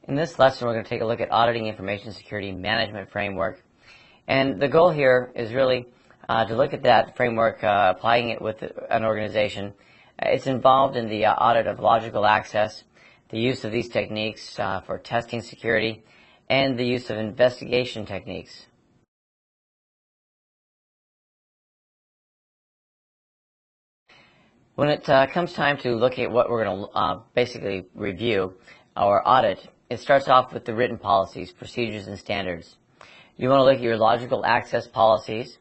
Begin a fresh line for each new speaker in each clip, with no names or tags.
In this lesson, we're going to take a look at Auditing Information Security Management Framework. And the goal here is really to look at that framework, applying it with an organization. It's involved in the audit of logical access, the use of these techniques for testing security, and the use of investigation techniques. When it comes time to look at what we're going to basically review or audit, it starts off with the written policies, procedures, and standards. You want to look at your logical access policies,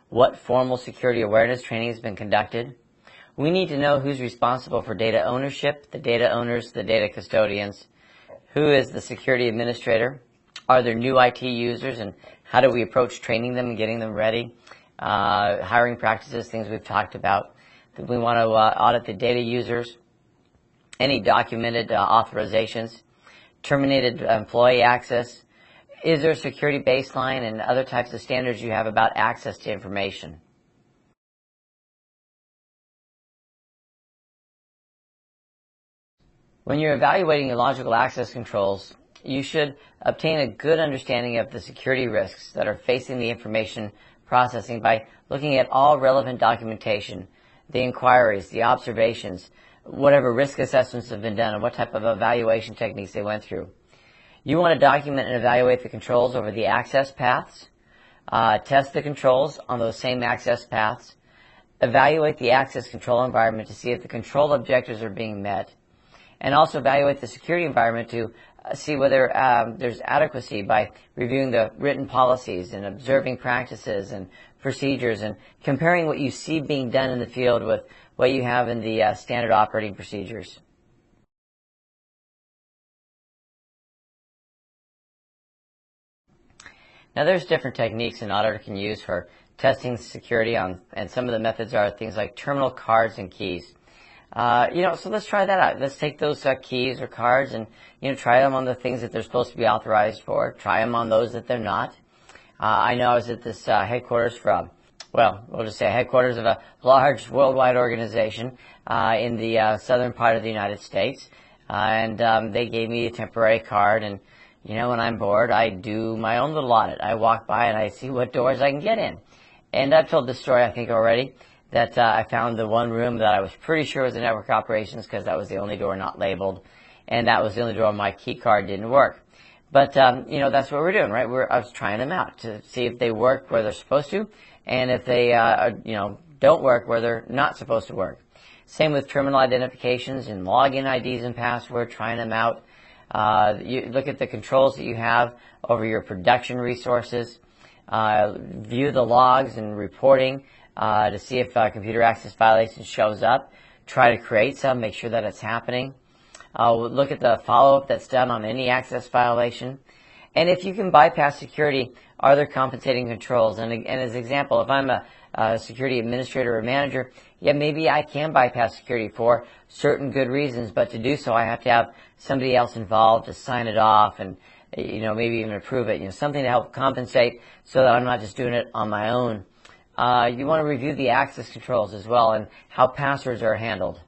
what formal security awareness training has been conducted. We need to know who's responsible for data ownership, the data owners, the data custodians, who is the security administrator, are there new IT users, and how do we approach training them and getting them ready, hiring practices, things we've talked about. We want to audit the data users, any documented authorizations, terminated employee access. Is there a security baseline and other types of standards you have about access to information? When you're evaluating your logical access controls, you should obtain a good understanding of the security risks that are facing the information processing by looking at all relevant documentation, the inquiries, the observations, whatever risk assessments have been done, and what type of evaluation techniques they went through. You want to document and evaluate the controls over the access paths, test the controls on those same access paths, evaluate the access control environment to see if the control objectives are being met, and also evaluate the security environment to see whether there's adequacy by reviewing the written policies and observing practices and procedures and comparing what you see being done in the field with what you have in the standard operating procedures. Now there's different techniques an auditor can use for testing security and some of the methods are things like terminal cards and keys. So let's try that out. Let's take those keys or cards and, try them on the things that they're supposed to be authorized for. Try them on those that they're not. I know I was at this headquarters we'll just say headquarters of a large worldwide organization in the southern part of the United States. And they gave me a temporary card and, when I'm bored, I do my own little audit. I walk by and I see what doors I can get in. And I've told this story, I think, already, that I found the one room that I was pretty sure was the network operations because that was the only door not labeled, and that was the only door my key card didn't work. But, that's what we're doing, right? I was trying them out to see if they work where they're supposed to, and if they, don't work where they're not supposed to work. Same with terminal identifications and login IDs and password, trying them out. You look at the controls that you have over your production resources, view the logs and reporting, to see if computer access violation shows up. Try to create some, make sure that it's happening. Look at the follow-up that's done on any access violation. And if you can bypass security, are there compensating controls? And as an example, if I'm a security administrator or manager, yeah, maybe I can bypass security for certain good reasons, but to do so I have to have somebody else involved to sign it off and, maybe even approve it. Something to help compensate so that I'm not just doing it on my own. You want to review the access controls as well and how passwords are handled.